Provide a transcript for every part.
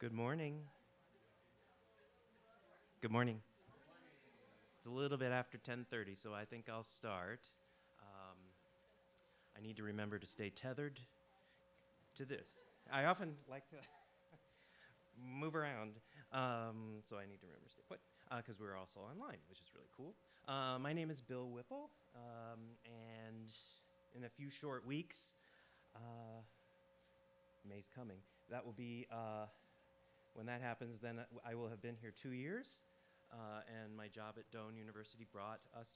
Good morning. Good morning. It's a little bit after 10:30, so I think I'll start. Um, I need to remember to stay tethered to this. I often like to move around, so I need to remember to stay put because we're also online, which is really cool. My name is Bill Whipple, and in a few short weeks, May's coming. That will be when that happens. Then I will have been here 2 years, and my job at Doane University brought us,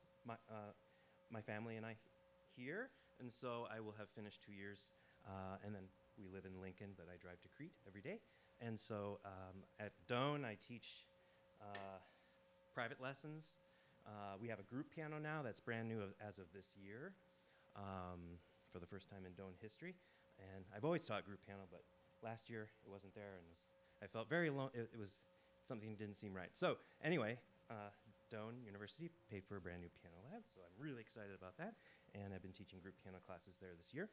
my family and I, here, and so I will have finished 2 years, and then we live in Lincoln, but I drive to Crete every day. And so at Doane, I teach private lessons. We have a group piano now that's brand new as of this year, for the first time in Doane history. And I've always taught group piano, but last year it wasn't there, and I felt very alone. It was something that didn't seem right. So anyway, Doane University paid for a brand new piano lab, so I'm really excited about that. And I've been teaching group piano classes there this year.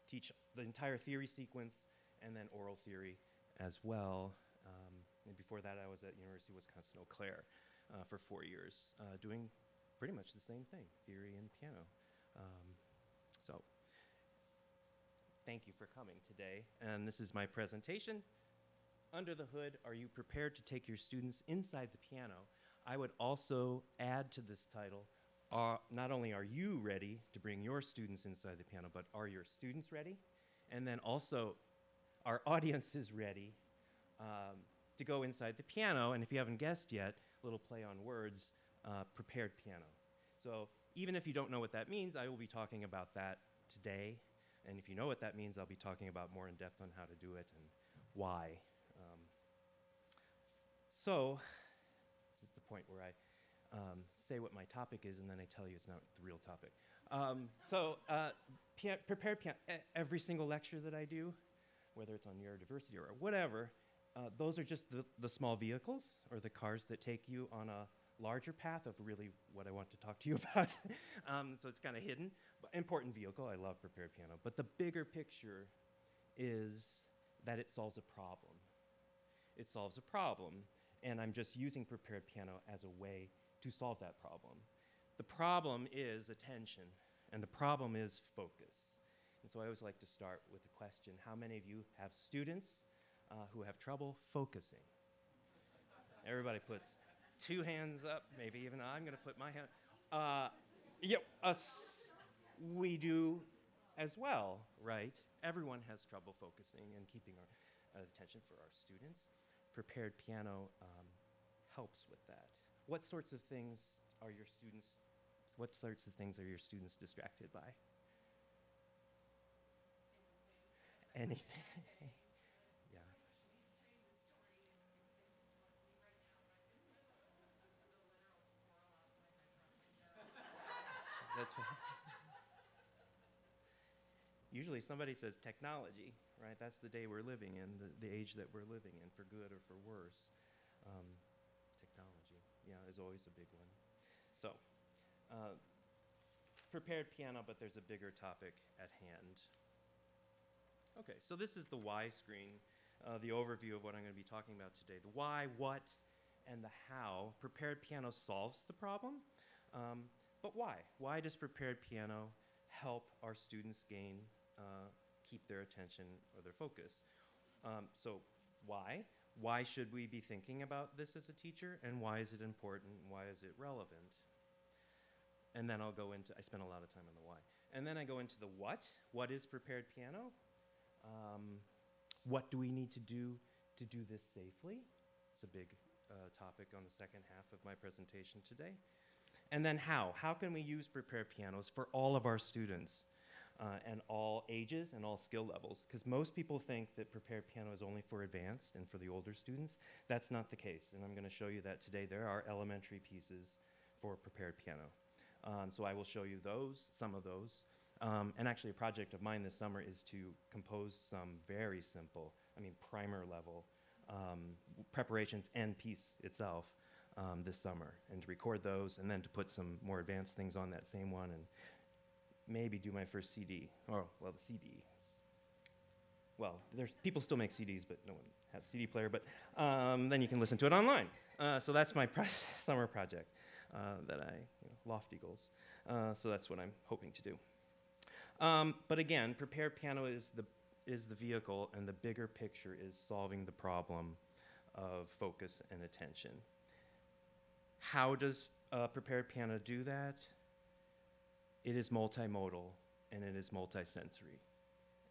Teach the entire theory sequence and then oral theory as well. And before that, I was at University of Wisconsin-Eau Claire for 4 years, doing pretty much the same thing, theory and piano. So thank you for coming today. And this is my presentation. Under the hood, are you prepared to take your students inside the piano? I would also add to this title, not only are you ready to bring your students inside the piano, but are your students ready? And then also, our audience is ready to go inside the piano. And if you haven't guessed yet, a little play on words, prepared piano. So even if you don't know what that means, I will be talking about that today. And if you know what that means, I'll be talking about more in depth on how to do it and why. So this is the point where I say what my topic is, and then I tell you it's not the real topic. Prepared piano, every single lecture that I do, whether it's on neurodiversity or whatever, those are just the small vehicles or the cars that take you on a larger path of really what I want to talk to you about. So it's kind of hidden, but important vehicle. I love prepared piano. But the bigger picture is that it solves a problem. It solves a problem, and I'm just using prepared piano as a way to solve that problem. The problem is attention, and the problem is focus. And so I always like to start with the question, how many of you have students who have trouble focusing? Everybody puts 2 hands up, maybe even I'm going to put my hand. We do as well, right? Everyone has trouble focusing and keeping our attention for our students. Prepared piano helps with that. What sorts of things are your students distracted by? Anything? Yeah. That's usually somebody says technology, right? That's the day we're living in, the age that we're living in, for good or for worse. Technology, yeah, is always a big one. So, prepared piano, but there's a bigger topic at hand. Okay, so this is the why screen, the overview of what I'm going to be talking about today. The why, what, and the how. Prepared piano solves the problem, but why? Why does prepared piano help our students keep their attention or their focus? So why? Why should we be thinking about this as a teacher, and why is it important, and why is it relevant? And then I spend a lot of time on the why. And then I go into the what. What is prepared piano? What do we need to do this safely? It's a big topic on the second half of my presentation today. And then how? How can we use prepared pianos for all of our students and all ages and all skill levels? Because most people think that prepared piano is only for advanced and for the older students. That's not the case, and I'm going to show you that today. There are elementary pieces for prepared piano. So I will show you some of those. And actually a project of mine this summer is to compose some very simple, primer level preparations and piece itself this summer, and to record those, and then to put some more advanced things on that same one, and maybe do my first CD. The CD. well, there's people still make CDs, but no one has a CD player. But then you can listen to it online. So that's my summer project that I lofty goals. So that's what I'm hoping to do. But again, prepared piano is the vehicle, and the bigger picture is solving the problem of focus and attention. How does prepared piano do that? It is multimodal, and it is multisensory,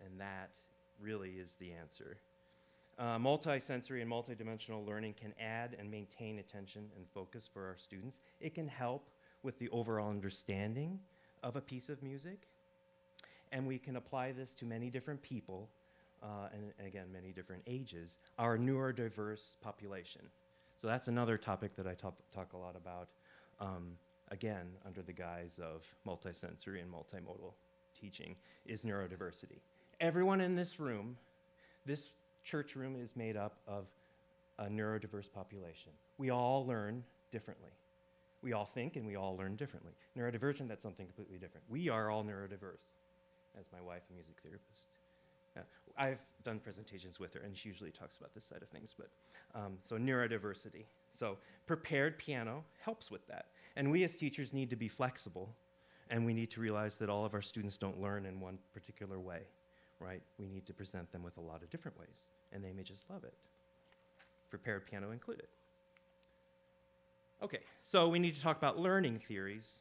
and that really is the answer. Multisensory and multidimensional learning can add and maintain attention and focus for our students. It can help with the overall understanding of a piece of music, and we can apply this to many different people, and again, many different ages, our neurodiverse population. So that's another topic that I talk a lot about, again, under the guise of multisensory and multimodal teaching, is neurodiversity. Everyone in this room, this church room is made up of a neurodiverse population. We all learn differently. We all think and we all learn differently. Neurodivergent, that's something completely different. We are all neurodiverse, as my wife, a music therapist. I've done presentations with her, and she usually talks about this side of things, but so neurodiversity. So prepared piano helps with that. And we as teachers need to be flexible, and we need to realize that all of our students don't learn in one particular way, right? We need to present them with a lot of different ways, and they may just love it. Prepared piano included. Okay, so we need to talk about learning theories.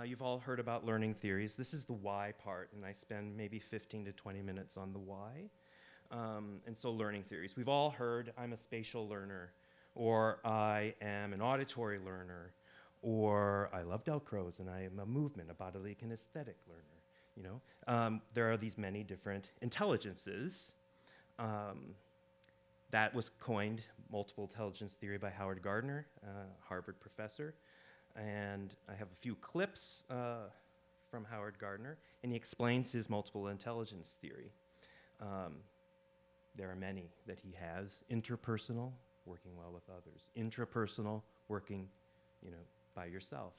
You've all heard about learning theories. This is the why part, and I spend maybe 15 to 20 minutes on the why. And so learning theories. We've all heard, I'm a spatial learner, or I am an auditory learner, or I love Velcros and I am a movement, a bodily kinesthetic learner. There are these many different intelligences. That was coined, multiple intelligence theory, by Howard Gardner, Harvard professor. And I have a few clips from Howard Gardner, and he explains his multiple intelligence theory. There are many that he has. Interpersonal, working well with others. Intrapersonal, working, by yourself.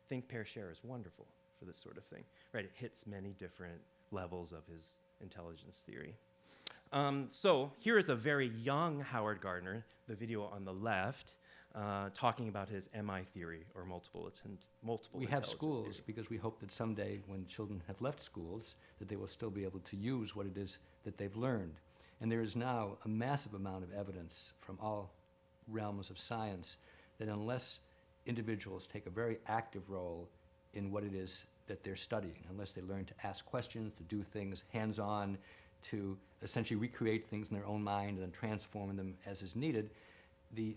Think, pair, share is wonderful for this sort of thing, right? It hits many different levels of his intelligence theory. So here is a very young Howard Gardner, the video on the left, talking about his MI theory, or multiple We have schools theory. Because we hope that someday when children have left schools that they will still be able to use what it is that they've learned. And there is now a massive amount of evidence from all realms of science that unless individuals take a very active role in what it is that they're studying, unless they learn to ask questions, to do things hands-on, to essentially recreate things in their own mind and then transform them as is needed, the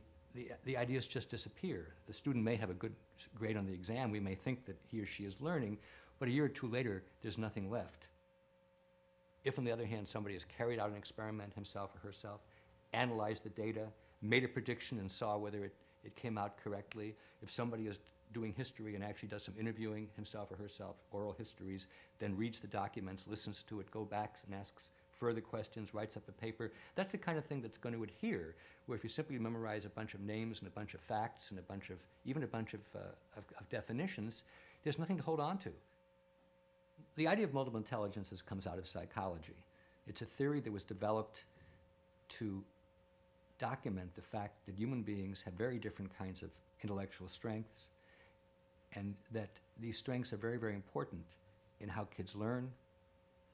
ideas just disappear. The student may have a good grade on the exam. We may think that he or she is learning, but a year or two later, there's nothing left. If, on the other hand, somebody has carried out an experiment himself or herself, analyzed the data, made a prediction and saw whether it came out correctly, if somebody is doing history and actually does some interviewing himself or herself, oral histories, then reads the documents, listens to it, go back and asks further questions, writes up a paper, that's the kind of thing that's going to adhere, where if you simply memorize a bunch of names and a bunch of facts and even a bunch of definitions, there's nothing to hold on to. The idea of multiple intelligences comes out of psychology. It's a theory that was developed to document the fact that human beings have very different kinds of intellectual strengths, and that these strengths are very, very important in how kids learn,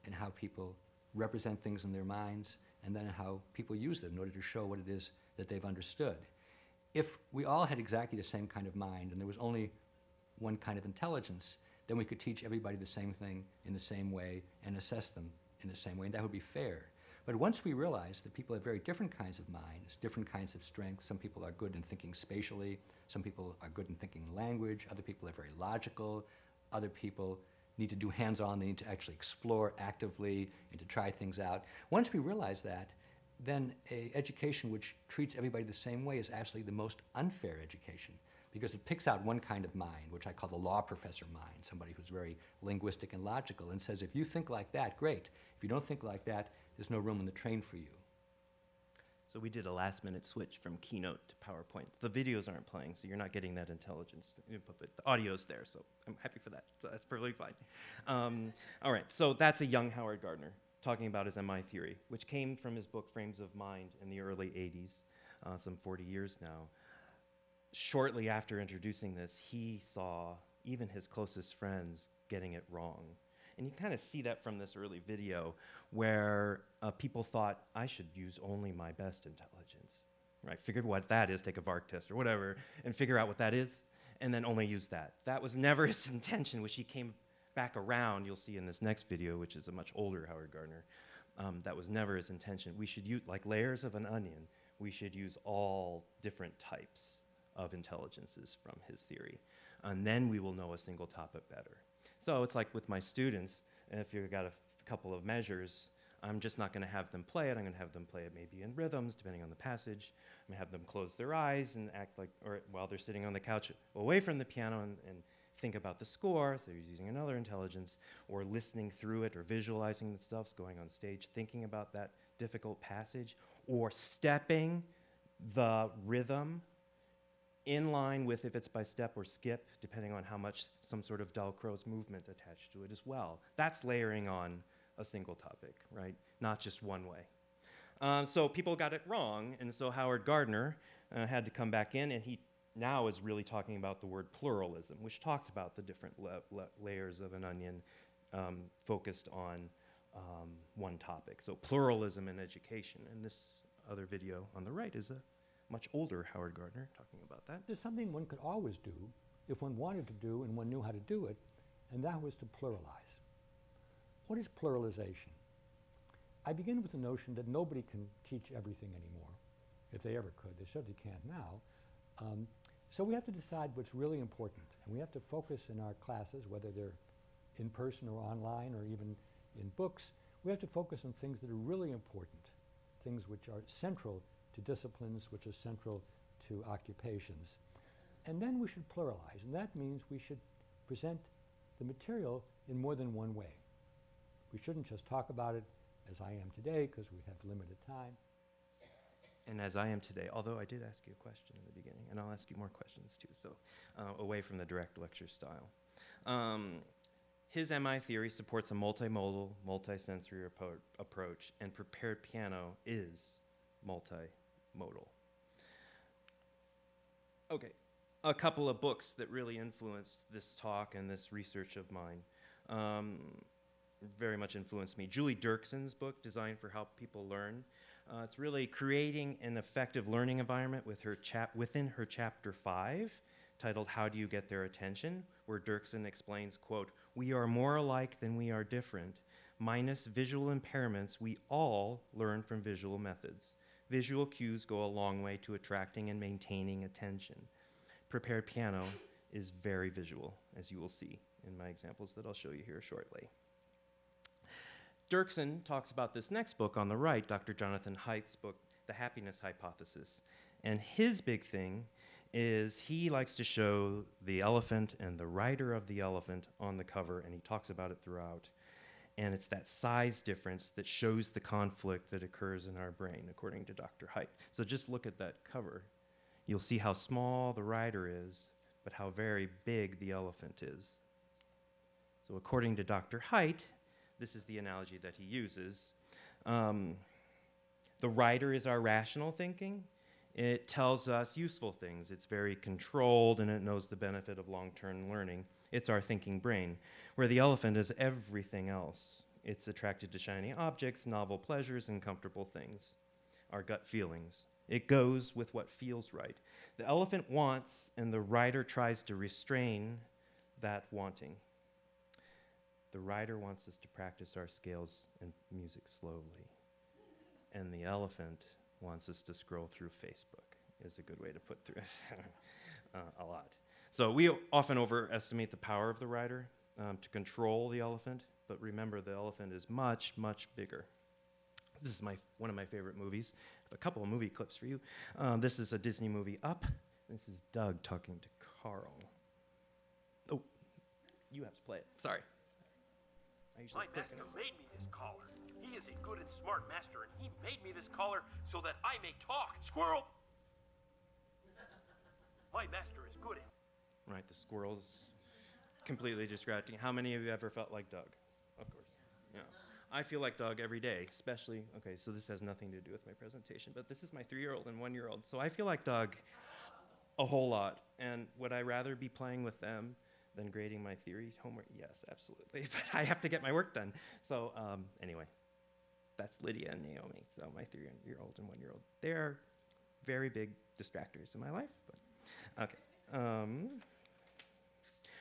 in how people represent things in their minds, and then how people use them in order to show what it is that they've understood. If we all had exactly the same kind of mind and there was only one kind of intelligence, then we could teach everybody the same thing in the same way and assess them in the same way, and that would be fair. But once we realize that people have very different kinds of minds, different kinds of strengths, some people are good in thinking spatially, some people are good in thinking language, other people are very logical, other people need to do hands-on, they need to actually explore actively and to try things out. Once we realize that, then an education which treats everybody the same way is actually the most unfair education, because it picks out one kind of mind, which I call the law professor mind, somebody who's very linguistic and logical, and says, if you think like that, great. If you don't think like that, there's no room in the train for you. So we did a last-minute switch from Keynote to PowerPoint. The videos aren't playing, so you're not getting that intelligence input, but the audio's there, so I'm happy for that. So that's perfectly fine. All right, so that's a young Howard Gardner talking about his MI theory, which came from his book Frames of Mind in the early 80s, some 40 years now. Shortly after introducing this, he saw even his closest friends getting it wrong. And you kind of see that from this early video where people thought, I should use only my best intelligence, right? Figured what that is, take a VARC test or whatever, and figure out what that is, and then only use that. That was never his intention, which he came back around, you'll see in this next video, which is a much older Howard Gardner. That was never his intention. We should use, like layers of an onion, we should use all different types of intelligences from his theory. And then we will know a single topic better. So it's like with my students, if you've got a couple of measures, I'm just not gonna have them play it. I'm gonna have them play it maybe in rhythms, depending on the passage. I'm gonna have them close their eyes and act like, or while they're sitting on the couch away from the piano and think about the score, so he's using another intelligence, or listening through it, or visualizing the stuff, going on stage, thinking about that difficult passage, or stepping the rhythm in line with if it's by step or skip, depending on how much some sort of Dalcroze movement attached to it as well. That's layering on a single topic, right? Not just one way. So people got it wrong, and so Howard Gardner had to come back in, and he now is really talking about the word pluralism, which talks about the different layers of an onion focused on one topic. So pluralism in education, and this other video on the right is a much older Howard Gardner talking about that. There's something one could always do if one wanted to do and one knew how to do it, and that was to pluralize. What is pluralization? I begin with the notion that nobody can teach everything anymore. If they ever could, they certainly can't now. So we have to decide what's really important, and we have to focus in our classes, whether they're in person or online or even in books, we have to focus on things that are really important, things which are central to disciplines, which are central to occupations. And then we should pluralize, and that means we should present the material in more than one way. We shouldn't just talk about it as I am today, because we have limited time. And as I am today, although I did ask you a question in the beginning, and I'll ask you more questions too, so away from the direct lecture style. His MI theory supports a multimodal, multisensory approach, and prepared piano is multimodal. Okay, a couple of books that really influenced this talk and this research of mine. Very much influenced me. Julie Dirkson's book, Designed for How People Learn. It's really creating an effective learning environment with her within her chapter 5, titled How Do You Get Their Attention, where Dirksen explains, quote, "We are more alike than we are different. Minus visual impairments, we all learn from visual methods. Visual cues go a long way to attracting and maintaining attention. Prepared piano is very visual, as you will see in my examples that I'll show you here shortly." Dirksen talks about this next book on the right, Dr. Jonathan Haidt's book, The Happiness Hypothesis. And his big thing is he likes to show the elephant and the rider of the elephant on the cover, and he talks about it throughout. And it's that size difference that shows the conflict that occurs in our brain, according to Dr. Haidt. So just look at that cover. You'll see how small the rider is, but how very big the elephant is. So according to Dr. Haidt, this is the analogy that he uses. The rider is our rational thinking. It tells us useful things. It's very controlled, and it knows the benefit of long-term learning. It's our thinking brain, where the elephant is everything else. It's attracted to shiny objects, novel pleasures, and comfortable things, our gut feelings. It goes with what feels right. The elephant wants, and the rider tries to restrain that wanting. The rider wants us to practice our scales and music slowly. And the elephant wants us to scroll through Facebook, is a good way to put through a lot. So we often overestimate the power of the rider to control the elephant, but remember the elephant is much, much bigger. This is one of my favorite movies. I have a couple of movie clips for you. This is a Disney movie, Up. This is Doug talking to Carl. Oh, you have to play it. Sorry. My master made me this collar. He is a good and smart master, and he made me this collar so that I may talk. Squirrel! My master is good. Right, the squirrel's completely distracting. How many of you ever felt like Doug? Of course. Yeah. I feel like Doug every day, especially, okay, so this has nothing to do with my presentation, but this is my 3-year-old and 1-year-old. So I feel like Doug a whole lot. And would I rather be playing with them than grading my theory homework? Yes, absolutely. But I have to get my work done. So anyway, that's Lydia and Naomi. So my 3-year-old and 1-year-old. They're very big distractors in my life. But okay.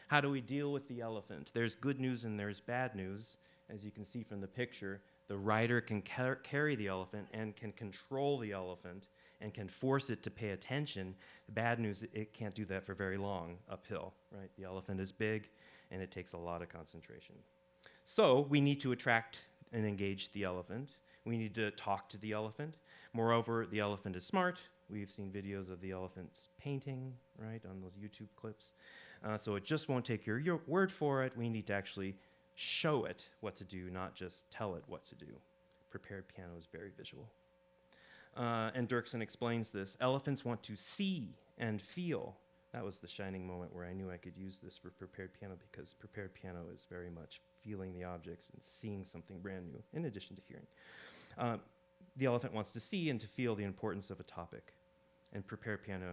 How do we deal with the elephant? There's good news and there's bad news. As you can see from the picture, the rider can carry the elephant and can control the elephant and can force it to pay attention. The bad news, it can't do that for very long uphill, right? The elephant is big and it takes a lot of concentration. So we need to attract and engage the elephant. We need to talk to the elephant. Moreover, the elephant is smart. We've seen videos of the elephants painting, right, on those YouTube clips. So it just won't take your word for it. We need to actually show it what to do, not just tell it what to do. Prepared piano is very visual. And Dirksen explains this. Elephants want to see and feel. That was the shining moment where I knew I could use this for prepared piano, because prepared piano is very much feeling the objects and seeing something brand new, in addition to hearing. The elephant wants to see and to feel the importance of a topic, and prepared piano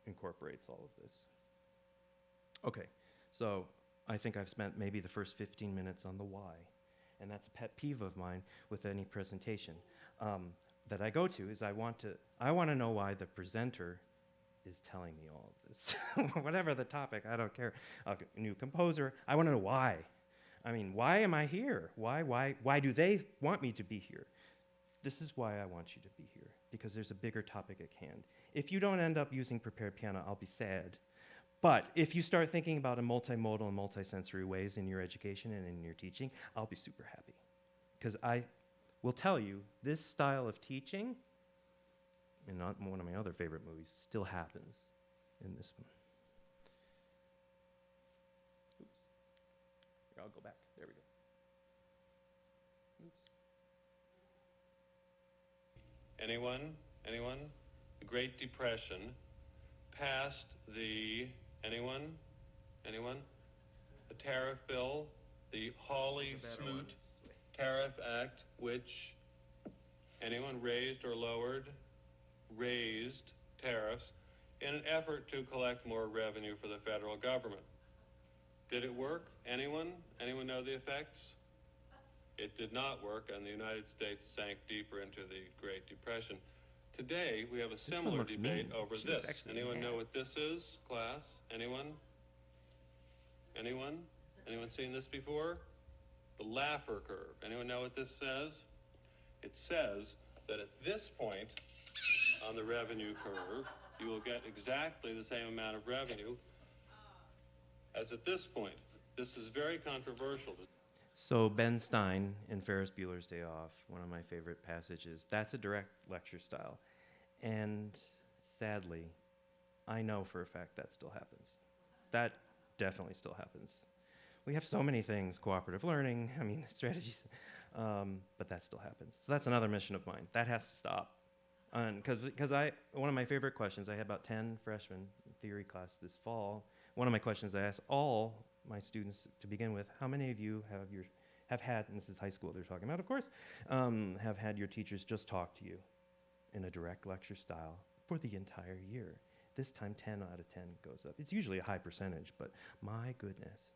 incorporates all of this. Okay, so I think I've spent maybe the first 15 minutes on the why, and that's a pet peeve of mine with any presentation that I go to, is I want to know why the presenter is telling me all of this. Whatever the topic, I don't care. A new composer, I want to know why. I mean, why am I here? Why do they want me to be here? This is why I want you to be here, because there's a bigger topic at hand. If you don't end up using prepared piano, I'll be sad. But if you start thinking about a multimodal and multisensory ways in your education and in your teaching, I'll be super happy. Because I will tell you, this style of teaching, and not one of my other favorite movies, still happens in this one. Oops. Here, I'll go back. There we go. Oops. Anyone? The Great Depression passed the, anyone? The tariff bill, the Hawley-Smoot Tariff Act, which anyone raised or lowered? Raised tariffs in an effort to collect more revenue for the federal government. Did it work? Anyone know the effects? It did not work, and the United States sank deeper into the Great Depression. Today, we have a similar debate over this. Anyone know what this is, class? Anyone seen this before? The Laffer curve. Anyone know what this says? It says that at this point on the revenue curve, you will get exactly the same amount of revenue as at this point. This is very controversial. So Ben Stein in Ferris Bueller's Day Off, one of my favorite passages, that's a direct lecture style. And sadly, I know for a fact that still happens. That definitely still happens. We have so many things, cooperative learning, strategies, but that still happens. So that's another mission of mine. That has to stop. Because one of my favorite questions, I had about 10 freshmen in theory class this fall. One of my questions I asked all my students to begin with, how many of you have had, and this is high school they're talking about, of course, have had your teachers just talk to you in a direct lecture style for the entire year? This time 10 out of 10 goes up. It's usually a high percentage, but my goodness.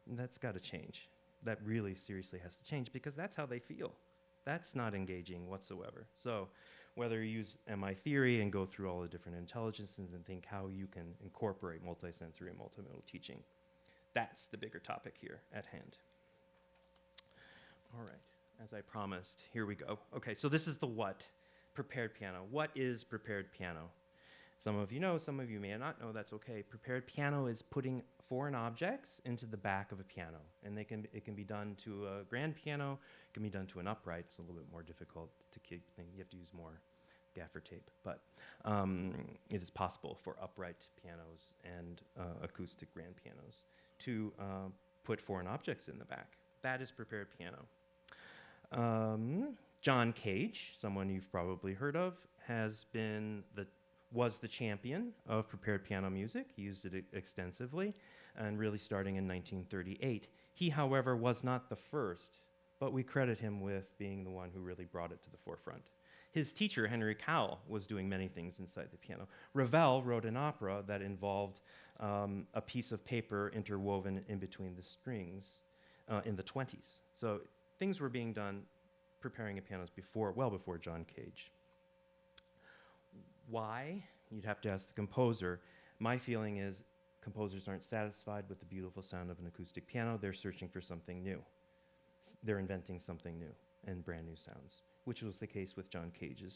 That's got to change. That really seriously has to change, because that's how they feel. That's not engaging whatsoever. So whether you use MI theory and go through all the different intelligences and think how you can incorporate multisensory and multimodal teaching, that's the bigger topic here at hand. All right, as I promised, here we go. Okay, so this is the what, prepared piano. What is prepared piano? Some of you know, some of you may not know, that's okay. Prepared piano is putting foreign objects into the back of a piano. And it can be done to a grand piano, it can be done to an upright. It's a little bit more difficult to keep things. You have to use more gaffer tape. But it is possible for upright pianos and acoustic grand pianos to put foreign objects in the back. That is prepared piano. John Cage, someone you've probably heard of, has been was the champion of prepared piano music. He used it extensively, and really starting in 1938. He, however, was not the first, but we credit him with being the one who really brought it to the forefront. His teacher, Henry Cowell, was doing many things inside the piano. Ravel wrote an opera that involved a piece of paper interwoven in between the strings in the 20s. So things were being done preparing pianos well before John Cage. Why? You'd have to ask the composer. My feeling is composers aren't satisfied with the beautiful sound of an acoustic piano. They're searching for something new. They're inventing something new and brand new sounds, which was the case with John Cage in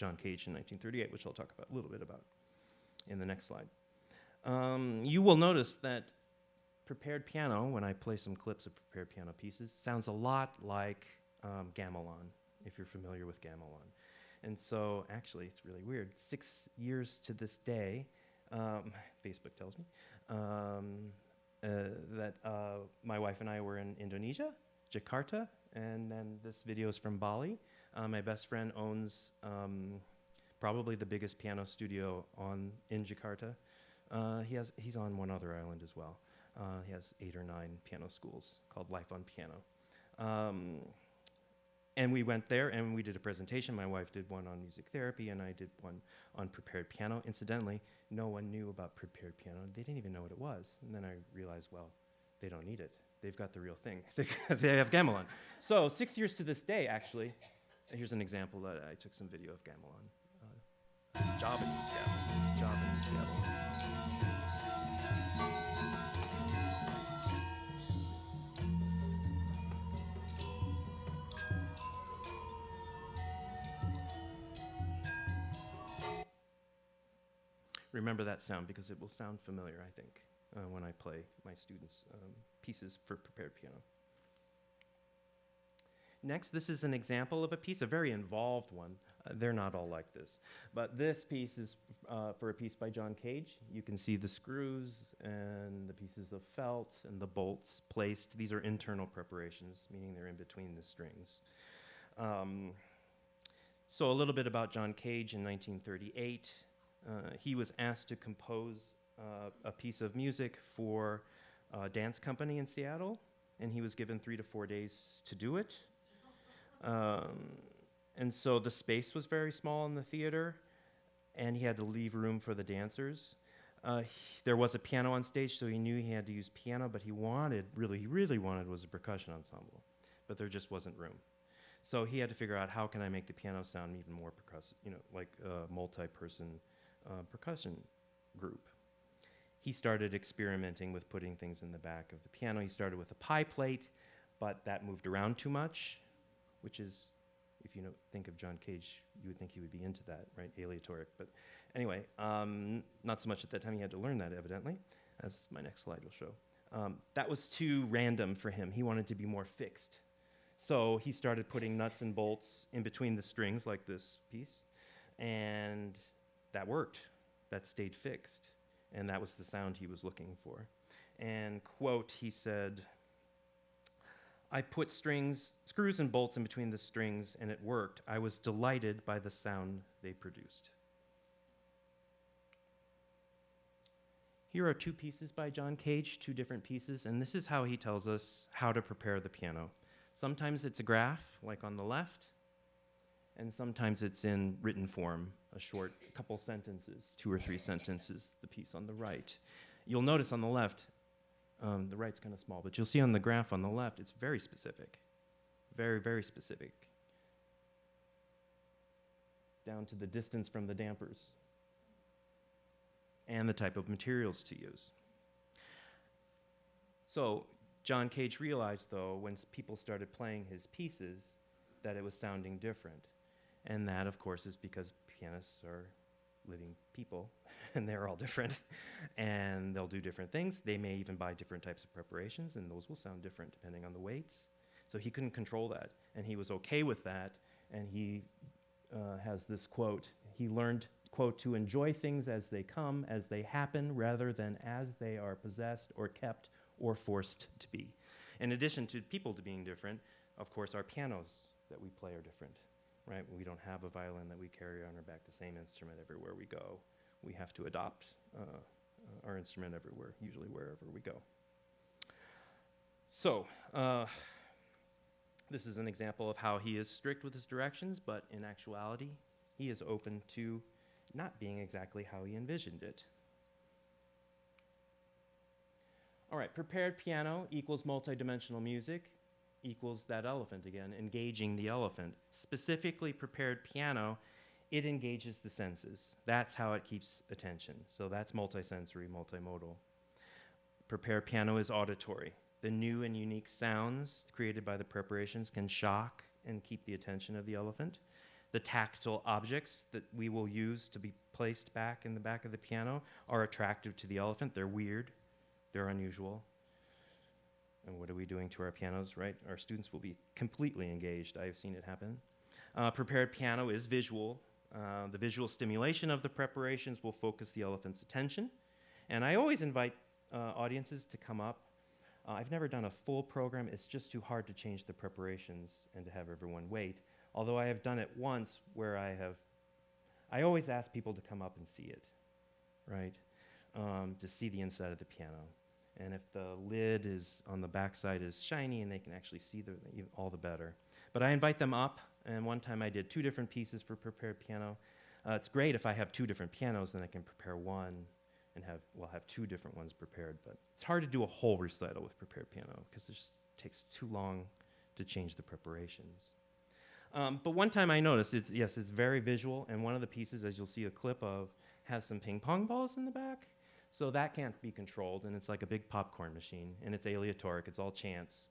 1938, which I'll talk about a little bit about in the next slide. You will notice that prepared piano, when I play some clips of prepared piano pieces, sounds a lot like gamelan, if you're familiar with gamelan. And so, actually, it's really weird. 6 years to this day, Facebook tells me, that my wife and I were in Indonesia, Jakarta, and then this video is from Bali. My best friend owns probably the biggest piano studio in Jakarta. He's on one other island as well. He has 8 or 9 piano schools called Life on Piano. And we went there and we did a presentation. My wife did one on music therapy and I did one on prepared piano. Incidentally, no one knew about prepared piano. They didn't even know what it was. And then I realized, well, they don't need it. They've got the real thing. They have gamelan. So 6 years to this day, actually, here's an example that I took some video of gamelan. Javanese gamelan. Remember that sound because it will sound familiar, I think, when I play my students' pieces for prepared piano. Next, this is an example of a piece, a very involved one. They're not all like this. But this piece is for a piece by John Cage. You can see the screws and the pieces of felt and the bolts placed. These are internal preparations, meaning they're in between the strings. So a little bit about John Cage in 1938. He was asked to compose a piece of music for a dance company in Seattle, and he was given 3 to 4 days to do it. And so the space was very small in the theater, and he had to leave room for the dancers. There was a piano on stage, so he knew he had to use piano, but he really wanted was a percussion ensemble, but there just wasn't room. So he had to figure out, how can I make the piano sound even more percussive, like a multi-person percussion group. He started experimenting with putting things in the back of the piano. He started with a pie plate, but that moved around too much, which is, if you think of John Cage, you would think he would be into that, right? Aleatoric. But anyway, not so much at that time. He had to learn that, evidently, as my next slide will show. That was too random for him. He wanted to be more fixed. So he started putting nuts and bolts in between the strings, like this piece, and that worked. That stayed fixed. And that was the sound he was looking for. And, quote, he said, "I put screws and bolts in between the strings, and it worked. I was delighted by the sound they produced." Here are 2 pieces by John Cage, 2 different pieces, and this is how he tells us how to prepare the piano. Sometimes it's a graph, like on the left, and sometimes it's in written form, a short couple sentences, 2 or 3 sentences, the piece on the right. You'll notice on the left, the right's kind of small, but you'll see on the graph on the left, it's very specific, very, very specific, down to the distance from the dampers and the type of materials to use. So John Cage realized, though, when people started playing his pieces, that it was sounding different. And that, of course, is because pianists are living people, and they're all different, and they'll do different things. They may even buy different types of preparations, and those will sound different depending on the weights. So he couldn't control that, and he was okay with that, and he has this quote. He learned, quote, "to enjoy things as they come, as they happen, rather than as they are possessed or kept or forced to be." In addition to people being different, of course, our pianos that we play are different. right? We don't have a violin that we carry on our back, the same instrument everywhere we go. We have to adopt our instrument everywhere, usually wherever we go. So, this is an example of how he is strict with his directions, but in actuality, he is open to not being exactly how he envisioned it. All right, prepared piano equals multidimensional music equals that elephant again, engaging the elephant. Specifically prepared piano, it engages the senses. That's how it keeps attention. So that's multisensory, multimodal. Prepared piano is auditory. The new and unique sounds created by the preparations can shock and keep the attention of the elephant. The tactile objects that we will use to be placed back in the back of the piano are attractive to the elephant. They're weird. They're unusual. And what are we doing to our pianos, right? Our students will be completely engaged. I have seen it happen. Prepared piano is visual. The visual stimulation of the preparations will focus the elephant's attention. And I always invite audiences to come up. I've never done a full program. It's just too hard to change the preparations and to have everyone wait. Although I have done it once where I always ask people to come up and see it, right? To see the inside of the piano. And if the lid is on the backside is shiny and they can actually see all the better. But I invite them up, and one time I did 2 different pieces for prepared piano. It's great if I have 2 different pianos, then I can prepare one and have 2 different ones prepared. But it's hard to do a whole recital with prepared piano because it just takes too long to change the preparations. But one time I noticed, it's very visual, and one of the pieces, as you'll see a clip of, has some ping pong balls in the back. So that can't be controlled, and it's like a big popcorn machine, and it's aleatoric, it's all chance.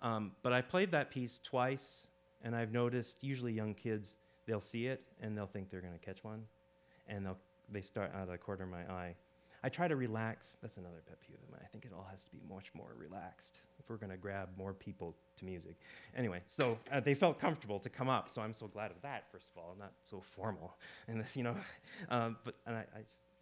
But I played that piece twice, and I've noticed usually young kids, they'll see it, and they'll think they're going to catch one, and they start out of the corner of my eye. I try to relax. That's another pet peeve of mine. I think it all has to be much more relaxed if we're going to grab more people to music. Anyway, so they felt comfortable to come up, so I'm so glad of that, first of all, not so formal. And this,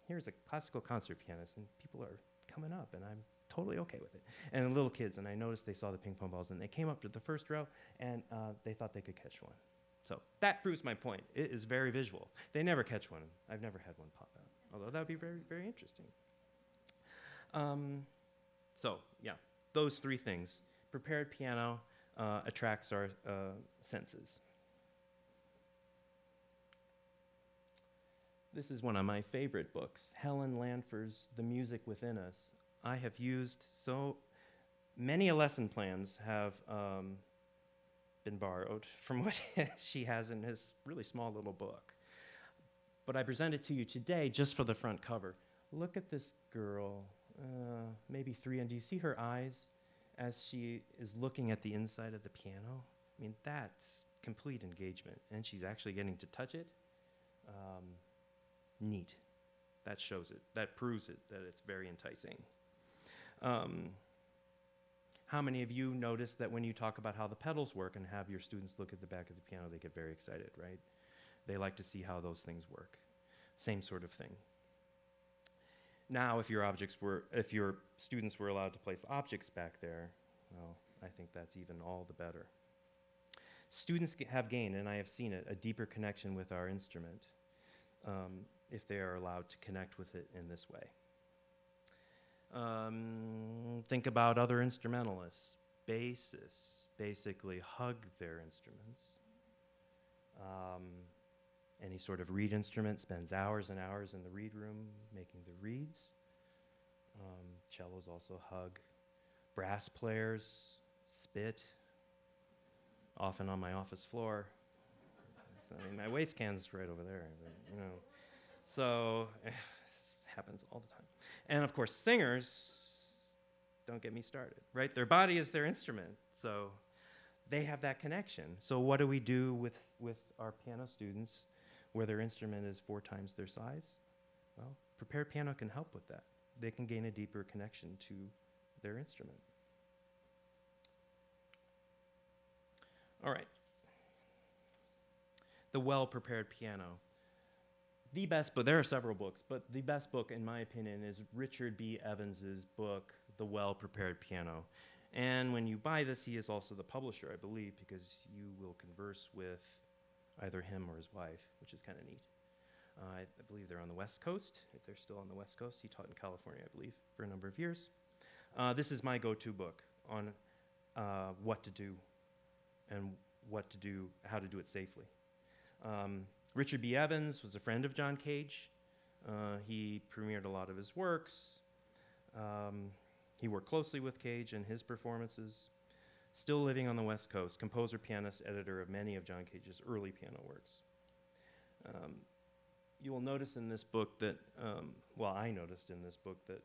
here's a classical concert pianist, and people are coming up, and I'm totally okay with it. And the little kids, and I noticed they saw the ping pong balls, and they came up to the first row, and they thought they could catch one. So that proves my point. It is very visual. They never catch one. I've never had one pop out, although that would be very, very interesting. So, yeah, those 3 things. Prepared piano attracts our senses. This is one of my favorite books, Helen Lanfear's The Music Within Us. I have used so many lesson plans have been borrowed from what she has in this really small little book. But I present it to you today just for the front cover. Look at this girl, maybe 3, and do you see her eyes as she is looking at the inside of the piano? I mean, that's complete engagement, and she's actually getting to touch it. Neat. That shows it. That proves it, that it's very enticing. How many of you notice that when you talk about how the pedals work and have your students look at the back of the piano, they get very excited, right? They like to see how those things work. Same sort of thing. Now, if your students were allowed to place objects back there, well, I think that's even all the better. Students have gained, and I have seen it, a deeper connection with our instrument if they are allowed to connect with it in this way. Think about other instrumentalists. Bassists basically hug their instruments. Any sort of reed instrument spends hours and hours in the reed room making the reeds. Cellos also hug. Brass players spit, often on my office floor. So, I mean, my waste can's right over there, but, So it happens all the time. And of course, singers, don't get me started, right? Their body is their instrument, so they have that connection. So what do we do with our piano students where their instrument is 4 times their size? Well, prepared piano can help with that. They can gain a deeper connection to their instrument. All right. The well-prepared piano. The best book, there are several books, but the best book, in my opinion, is Richard B. Evans's book, The Well-Prepared Piano. And when you buy this, he is also the publisher, I believe, because you will converse with either him or his wife, which is kind of neat. I believe they're on the West Coast. If they're still on the West Coast, he taught in California, I believe, for a number of years. This is my go-to book on what to do and how to do it safely. Richard B. Evans was a friend of John Cage. He premiered a lot of his works. He worked closely with Cage in his performances. Still living on the West Coast, composer, pianist, editor of many of John Cage's early piano works. You will notice in this book that, I noticed in this book that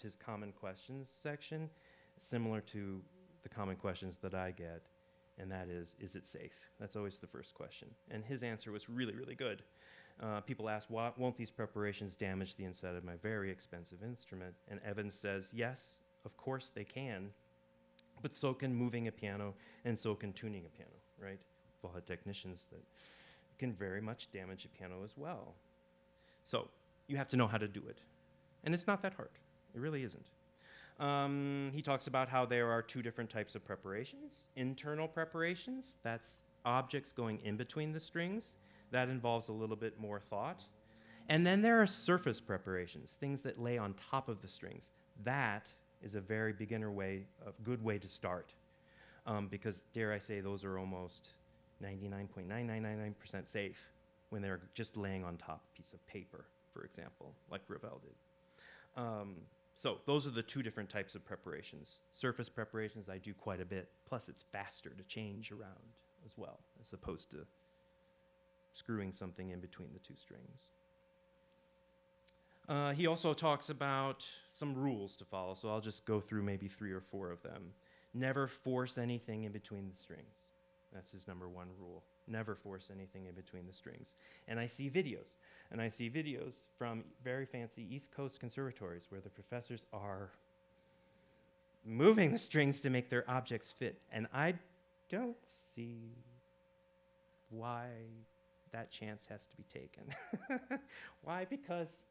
his common questions section is similar to the common questions that I get, and that is it safe? That's always the first question. And his answer was really, really good. People ask, won't these preparations damage the inside of my very expensive instrument? And Evans says, yes, of course they can, but so can moving a piano, and so can tuning a piano, right? We've all had technicians that can very much damage a piano as well. So you have to know how to do it. And it's not that hard. It really isn't. He talks about how there are two different types of preparations. Internal preparations, that's objects going in between the strings. That involves a little bit more thought. And then there are surface preparations, things that lay on top of the strings. That is a very beginner way, a good way to start. Because, dare I say, those are almost 99.9999% safe when they're just laying on top a piece of paper, for example, like Ravel did. So those are the two different types of preparations. Surface preparations I do quite a bit, plus it's faster to change around as well, as opposed to screwing something in between the two strings. He also talks about some rules to follow, so I'll just go through maybe 3 or 4 of them. Never force anything in between the strings. That's his number 1 rule. Never force anything in between the strings. And I see videos from very fancy East Coast conservatories where the professors are moving the strings to make their objects fit. And I don't see why that chance has to be taken. Why? Because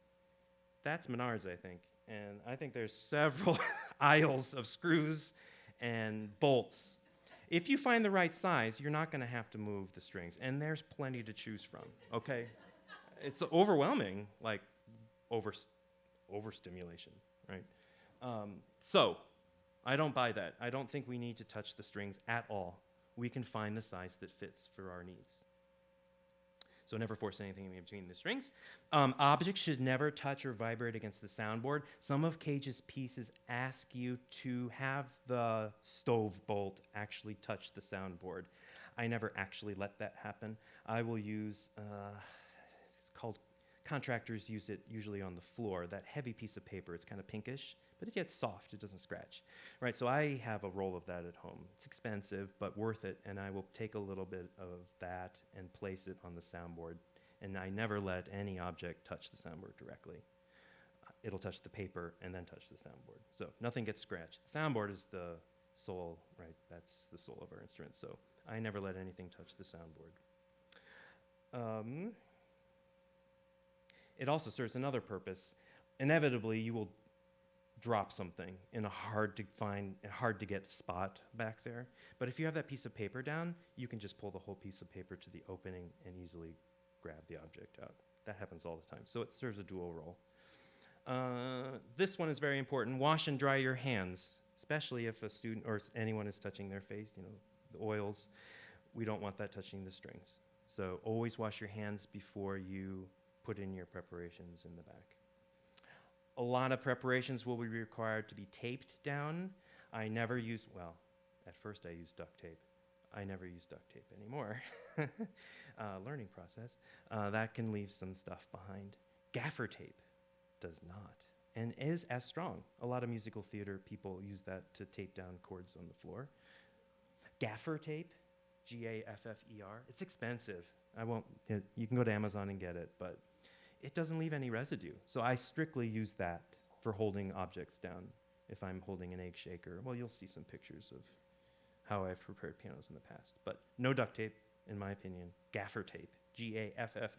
that's Menards, I think. And I think there's several aisles of screws and bolts. If you find the right size, you're not going to have to move the strings. And there's plenty to choose from, okay? It's overwhelming, like overstimulation, right? So I don't buy that. I don't think we need to touch the strings at all. We can find the size that fits for our needs. So never force anything in between the strings. Objects should never touch or vibrate against the soundboard. Some of Cage's pieces ask you to have the stove bolt actually touch the soundboard. I never actually let that happen. I will use, it's called, contractors use it usually on the floor, that heavy piece of paper. It's kind of pinkish, but it gets soft. It doesn't scratch. Right, so I have a roll of that at home. It's expensive, but worth it, and I will take a little bit of that and place it on the soundboard. And I never let any object touch the soundboard directly. It'll touch the paper and then touch the soundboard. So nothing gets scratched. The soundboard is the soul, right? That's the soul of our instrument. So I never let anything touch the soundboard. It also serves another purpose. Inevitably, you will drop something in a hard to get spot back there. But if you have that piece of paper down, you can just pull the whole piece of paper to the opening and easily grab the object out. That happens all the time. So it serves a dual role. This one is very important. Wash and dry your hands, especially if a student or anyone is touching their face, the oils. We don't want that touching the strings. So always wash your hands before you put in your preparations in the back. A lot of preparations will be required to be taped down. I never use, at first I used duct tape. I never use duct tape anymore. Learning process. That can leave some stuff behind. Gaffer tape does not, and is as strong. A lot of musical theater people use that to tape down chords on the floor. Gaffer tape, Gaffer. It's expensive. You can go to Amazon and get it, but it doesn't leave any residue. So I strictly use that for holding objects down. If I'm holding an egg shaker, you'll see some pictures of how I've prepared pianos in the past. But no duct tape, in my opinion. Gaffer tape, Gaffer.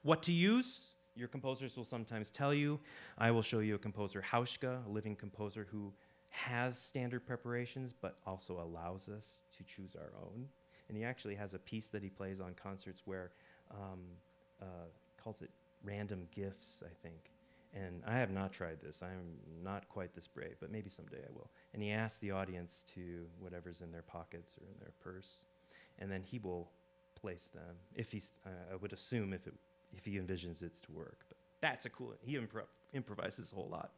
What to use? Your composers will sometimes tell you. I will show you a composer, Hauschka, a living composer who has standard preparations, but also allows us to choose our own. And he actually has a piece that he plays on concerts where calls it random gifts, I think. And I have not tried this. I'm not quite this brave, but maybe someday I will. And he asks the audience to whatever's in their pockets or in their purse, and then he will place them. If he's, I would assume if he envisions it to work. But that's a cool. He improvises a whole lot,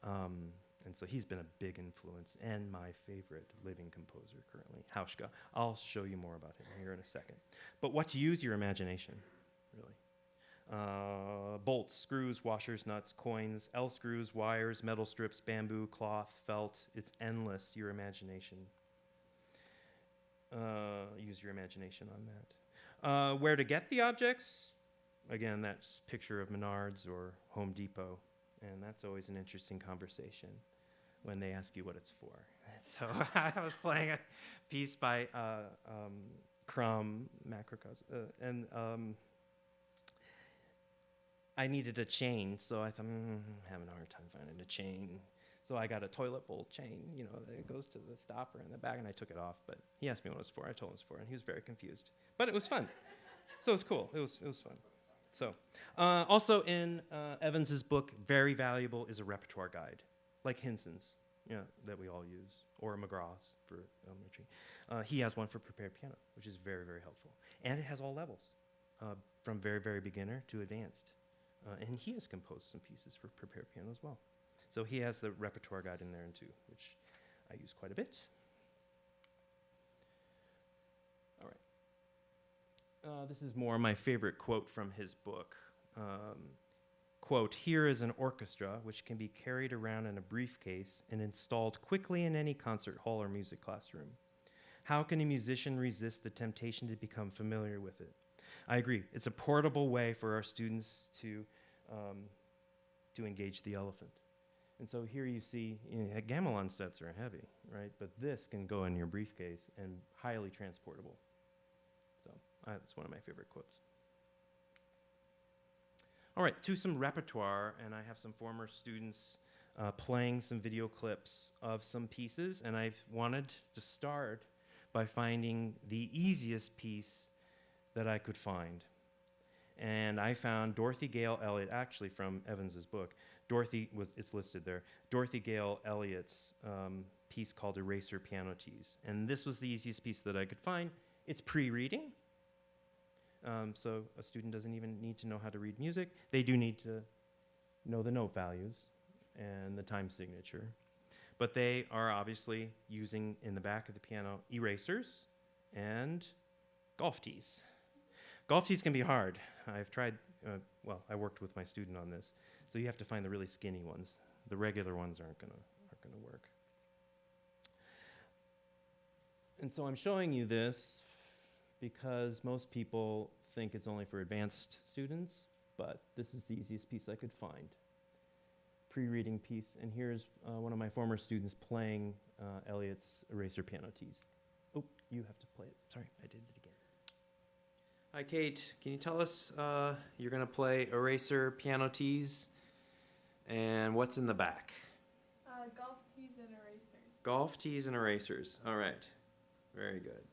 and so he's been a big influence and my favorite living composer currently, Hauschka. I'll show you more about him here in a second. But what to use your imagination, really. Bolts, screws, washers, nuts, coins, L screws, wires, metal strips, bamboo, cloth, felt. It's endless, your imagination. Use your imagination on that. Where to get the objects? Again, that's picture of Menards or Home Depot. And that's always an interesting conversation when they ask you what it's for. So I was playing a piece by Crumb, Macrocosm, and I needed a chain, so I thought, I'm having a hard time finding a chain. So I got a toilet bowl chain, that goes to the stopper in the back, and I took it off. But he asked me what it was for. I told him it was for, and he was very confused. But it was fun. So it was cool. It was fun. So also in Evans's book, very valuable is a repertoire guide, like Hinson's, that we all use, or McGraw's for elementary. He has one for prepared piano, which is very, very helpful. And it has all levels, from very, very beginner to advanced. And he has composed some pieces for prepared piano as well. So he has the repertoire guide in there too, which I use quite a bit. All right. This is more my favorite quote from his book. Quote, "Here is an orchestra which can be carried around in a briefcase and installed quickly in any concert hall or music classroom. How can a musician resist the temptation to become familiar with it?" I agree. It's a portable way for our students to engage the elephant. And so here you see, gamelan sets are heavy, right? But this can go in your briefcase and highly transportable. So that's one of my favorite quotes. All right, to some repertoire, and I have some former students playing some video clips of some pieces, and I wanted to start by finding the easiest piece that I could find. And I found Dorothy Gale Elliott, actually from Evans's book. It's listed there. Dorothy Gale Elliott's piece called Eraser Piano Tees. And this was the easiest piece that I could find. It's pre-reading. So a student doesn't even need to know how to read music. They do need to know the note values and the time signature. But they are obviously using, in the back of the piano, erasers and golf tees. Golf tees can be hard. I've tried, I worked with my student on this. So you have to find the really skinny ones. The regular ones aren't gonna work. And so I'm showing you this because most people think it's only for advanced students, but this is the easiest piece I could find. Pre-reading piece, and here's one of my former students playing Elliott's Eraser Piano Tees. Oh, you have to play it. Sorry, I did it again. Hi, Kate. Can you tell us you're going to play Eraser Piano Tees, and what's in the back? Golf tees and erasers. Golf tees and erasers. All right. Very good.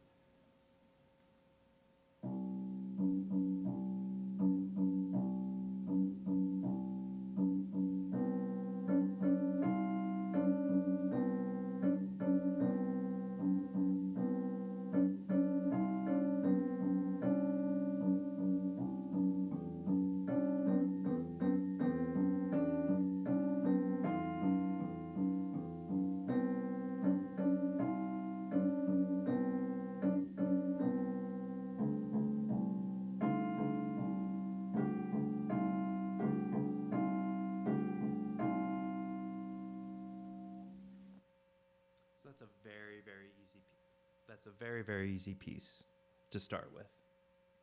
That's a very, very easy piece to start with,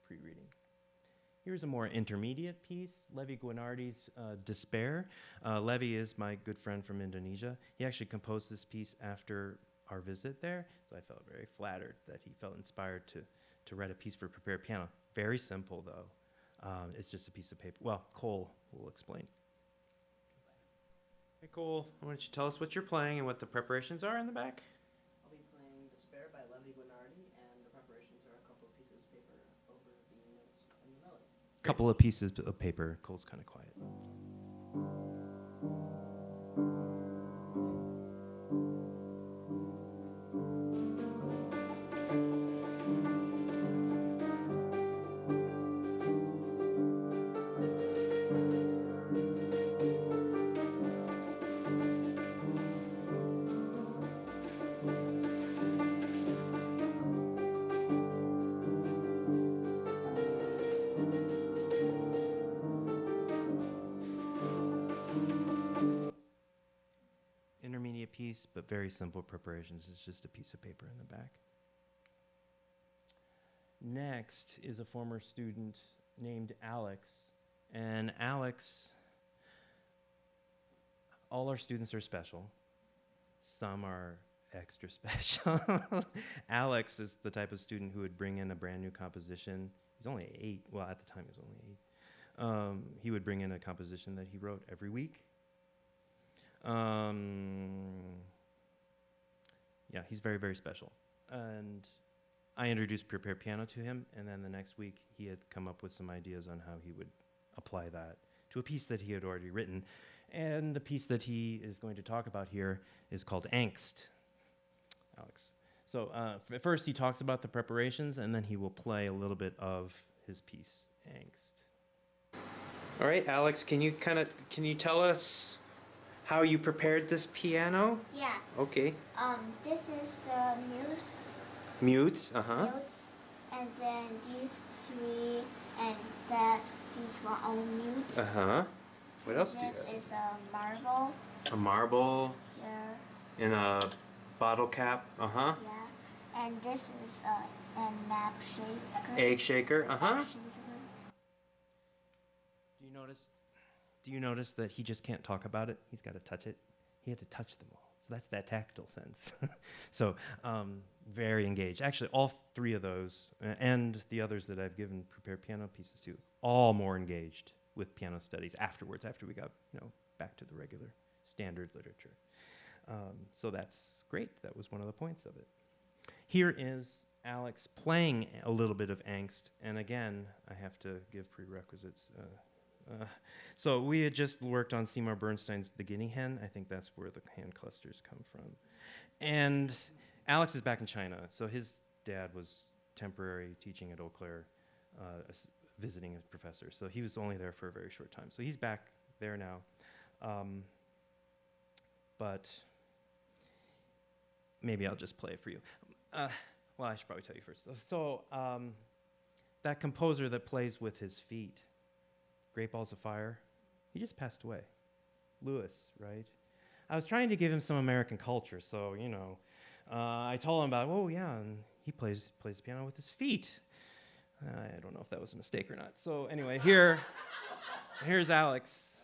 pre-reading. Here's a more intermediate piece, Levi Guinardi's Despair. Levi is my good friend from Indonesia. He actually composed this piece after our visit there, so I felt very flattered that he felt inspired to write a piece for prepared piano. Very simple, though. It's just a piece of paper. Well, Cole will explain. Hey, Cole, why don't you tell us what you're playing and what the preparations are in the back? I'll be playing Despair by Levi Guinardi, and the preparations are couple of pieces of paper. Cole's kind of quiet. Intermediate piece, but very simple preparations. It's just a piece of paper in the back. Next is a former student named Alex. And Alex, all our students are special. Some are extra special. Alex is the type of student who would bring in a brand new composition. He's only 8. Well, at the time he was only 8. He would bring in a composition that he wrote every week. Yeah, he's very, very special. And I introduced Prepare Piano to him, and then the next week he had come up with some ideas on how he would apply that to a piece that he had already written. And the piece that he is going to talk about here is called Angst. Alex. So first he talks about the preparations, and then he will play a little bit of his piece, Angst. All right, Alex, can you tell us how you prepared this piano? Yeah. Okay. This is the mutes. Mutes, Mutes, and then these 3 and that these were all mutes. What else do you This have? is a marble. A marble Yeah. and a bottle cap, Yeah. And this is a nap shaker. egg shaker, Egg shaker. Do you notice that he just can't talk about it? He's got to touch it. He had to touch them all. So that's that tactile sense. So very engaged. Actually, all 3 of those, and the others that I've given prepared piano pieces to, all more engaged with piano studies afterwards, after we got back to the regular standard literature. So that's great. That was one of the points of it. Here is Alex playing a little bit of Angst. And again, I have to give prerequisites. So we had just worked on Seymour Bernstein's The Guinea Hen. I think that's where the hand clusters come from. And Alex is back in China. So his dad was temporary teaching at Eau Claire, visiting as professor. So he was only there for a very short time. So he's back there now. But maybe I'll just play it for you. Well, I should probably tell you first. So that composer that plays with his feet, Great Balls of Fire, he just passed away. Lewis, right? I was trying to give him some American culture, so, I told him about, and he plays the piano with his feet. I don't know if that was a mistake or not. So anyway, here's Alex.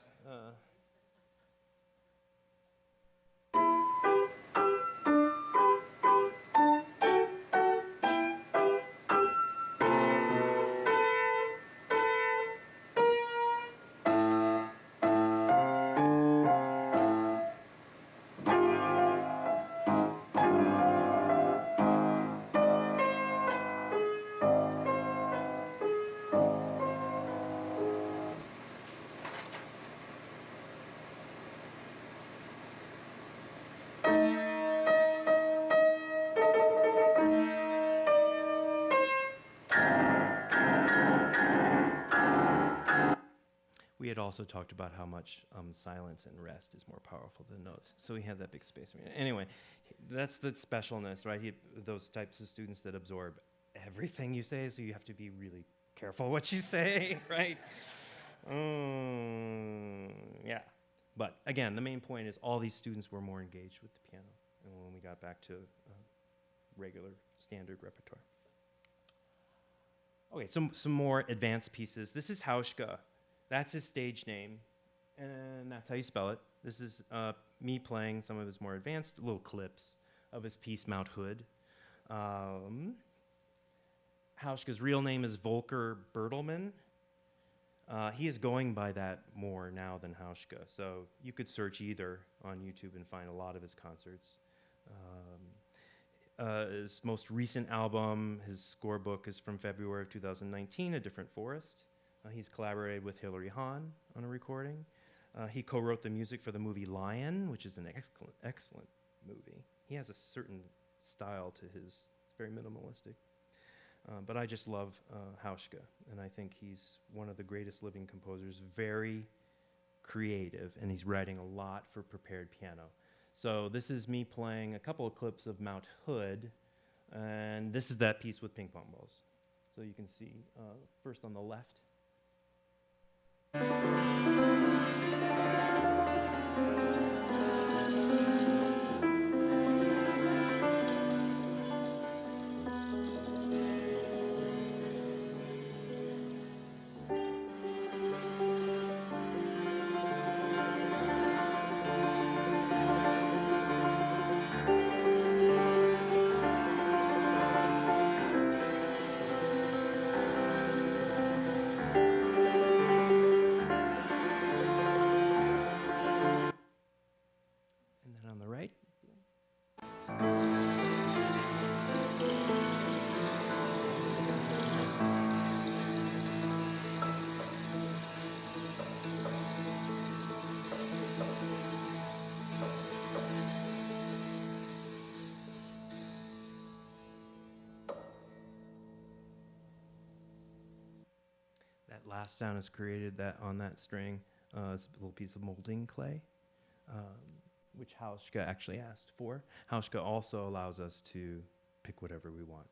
We had also talked about how much silence and rest is more powerful than notes. So he had that big space. Anyway, that's the specialness, right? Those types of students that absorb everything you say, so you have to be really careful what you say, right? Yeah. But again, the main point is all these students were more engaged with the piano when we got back to regular standard repertoire. Okay, some more advanced pieces. This is Hauschka. That's his stage name, and that's how you spell it. This is me playing some of his more advanced little clips of his piece, Mount Hood. Hauschka's real name is Volker Bertelmann. He is going by that more now than Hauschka, so you could search either on YouTube and find a lot of his concerts. His most recent album, his scorebook, is from February of 2019, A Different Forest. He's collaborated with Hilary Hahn on a recording. He co-wrote the music for the movie Lion, which is an excellent movie. He has a certain style to his, it's very minimalistic. But I just love Hauschka, and I think he's one of the greatest living composers, very creative, and he's writing a lot for prepared piano. So this is me playing a couple of clips of Mount Hood, and this is that piece with ping pong balls. So you can see first on the left. And then on the right. That last sound is created that on that string. It's a little piece of molding clay, which Hauschka actually asked for. Hauschka also allows us to pick whatever we want,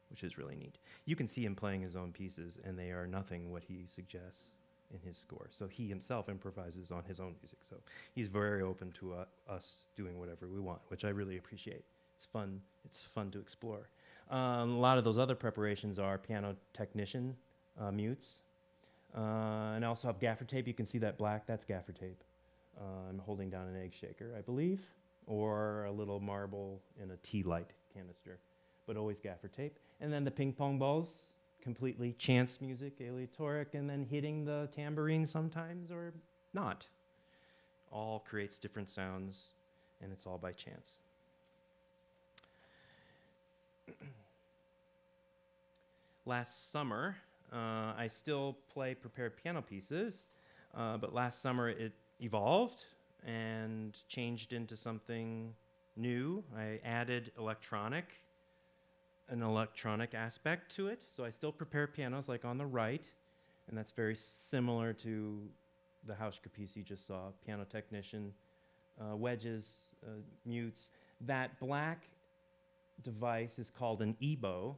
which is really neat. You can see him playing his own pieces, and they are nothing what he suggests in his score. So he himself improvises on his own music. So he's very open to us doing whatever we want, which I really appreciate. It's fun. It's fun to explore. A lot of those other preparations are piano technician mutes. And I also have gaffer tape. You can see that black, that's gaffer tape. I'm holding down an egg shaker, I believe, or a little marble in a tea light canister, but always gaffer tape. And then the ping pong balls, completely chance music, aleatoric, and then hitting the tambourine sometimes or not. All creates different sounds, and it's all by chance. Last summer, I still play prepared piano pieces, but last summer it evolved and changed into something new. I added an electronic aspect to it. So I still prepare pianos like on the right, and that's very similar to the Hauschka piece you just saw, piano technician, wedges, mutes. That black device is called an EBow.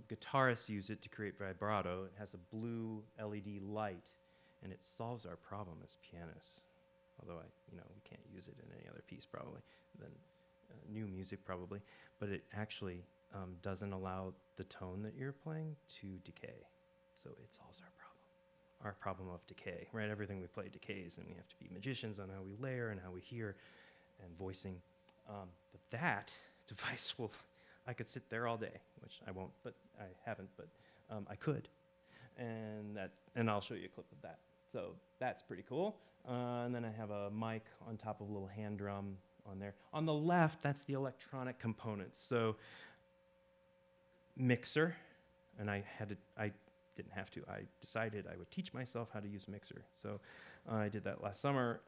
Guitarists use it to create vibrato. It has a blue LED light, and it solves our problem as pianists. Although we can't use it in any other piece probably than new music probably, but it actually doesn't allow the tone that you're playing to decay. So it solves our problem of decay, right? Everything we play decays, and we have to be magicians on how we layer and how we hear and voicing. But that device I could sit there all day, which I won't, but I haven't, but I could. And I'll show you a clip of that. So that's pretty cool. And then I have a mic on top of a little hand drum on there. On the left, that's the electronic components. So mixer, and I didn't have to. I decided I would teach myself how to use mixer. So I did that last summer,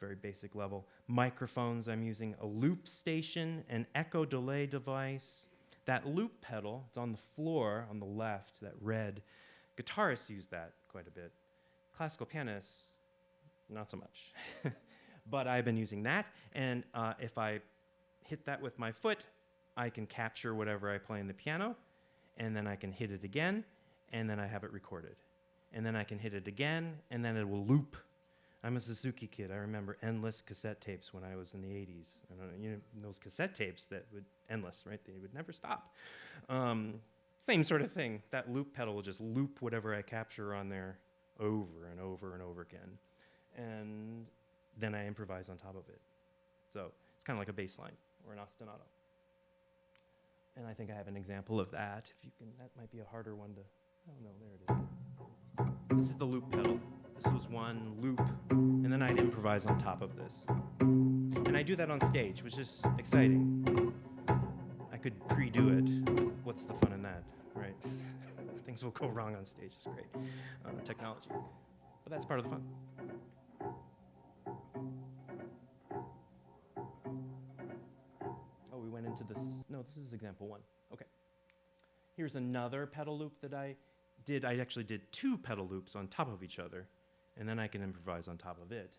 very basic level. Microphones, I'm using a loop station, an echo delay device. That loop pedal, it's on the floor on the left, that red. Guitarists use that quite a bit. Classical pianists, not so much. But I've been using that, and if I hit that with my foot, I can capture whatever I play in the piano, and then I can hit it again, and then I have it recorded. And then I can hit it again, and then it will loop. I'm a Suzuki kid. I remember endless cassette tapes when I was in the 80s. I don't know, those cassette tapes that would, endless, right? They would never stop. Same sort of thing. That loop pedal will just loop whatever I capture on there over and over and over again. And then I improvise on top of it. So it's kind of like a bass line or an ostinato. And I think I have an example of that. If you can, that might be a harder one to, oh no, there it is. This is the loop pedal. This was one loop, and then I'd improvise on top of this. And I do that on stage, which is exciting. I could pre-do it. What's the fun in that, right? Things things will go wrong on stage. It's great technology. But that's part of the fun. Oh, we went into this. No, this is example 1. Okay. Here's another pedal loop that I did. I actually did 2 pedal loops on top of each other, and then I can improvise on top of it.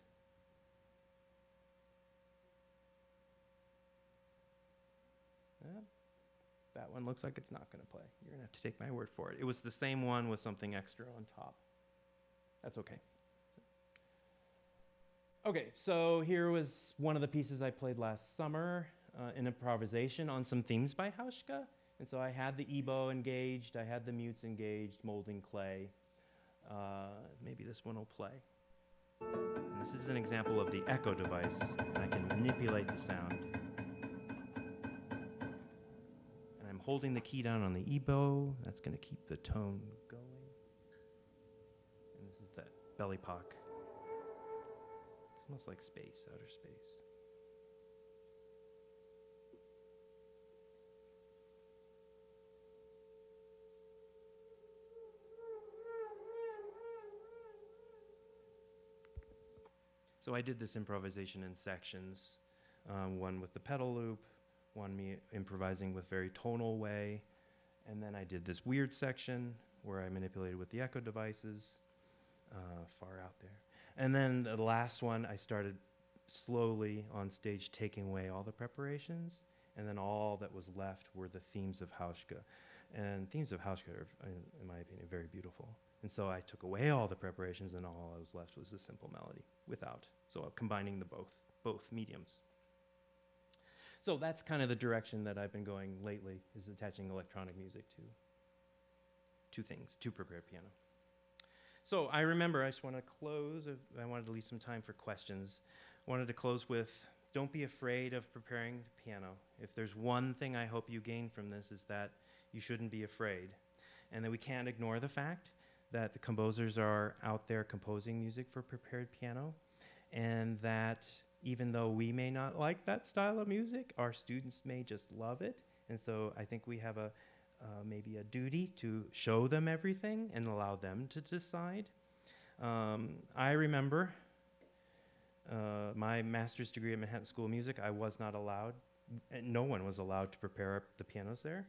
That one looks like it's not going to play. You're going to have to take my word for it. It was the same one with something extra on top. That's okay. Okay, so here was one of the pieces I played last summer, an improvisation on some themes by Hauschka. And so I had the EBow engaged, I had the mutes engaged, molding clay. Maybe this one will play. And this is an example of the echo device, and I can manipulate the sound. And I'm holding the key down on the EBow. That's going to keep the tone going. And this is the belly pock. It smells like space, outer space. So I did this improvisation in sections, one with the pedal loop, one me improvising with very tonal way, and then I did this weird section where I manipulated with the echo devices, far out there. And then the last one, I started slowly on stage taking away all the preparations, and then all that was left were the themes of Hauschka. And themes of Hauschka are, in my opinion, very beautiful. And so I took away all the preparations, and all I was left was a simple melody without. So combining the both mediums. So that's kind of the direction that I've been going lately, is attaching electronic music to 2 things, to prepared piano. So I remember, I just want to close, I wanted to leave some time for questions. I wanted to close with, don't be afraid of preparing the piano. If there's one thing I hope you gain from this, is that you shouldn't be afraid. And that we can't ignore the fact that the composers are out there composing music for prepared piano, and that even though we may not like that style of music, our students may just love it. And so I think we have maybe a duty to show them everything and allow them to decide. I remember my master's degree at Manhattan School of Music, I was not allowed, no one was allowed to prepare the pianos there.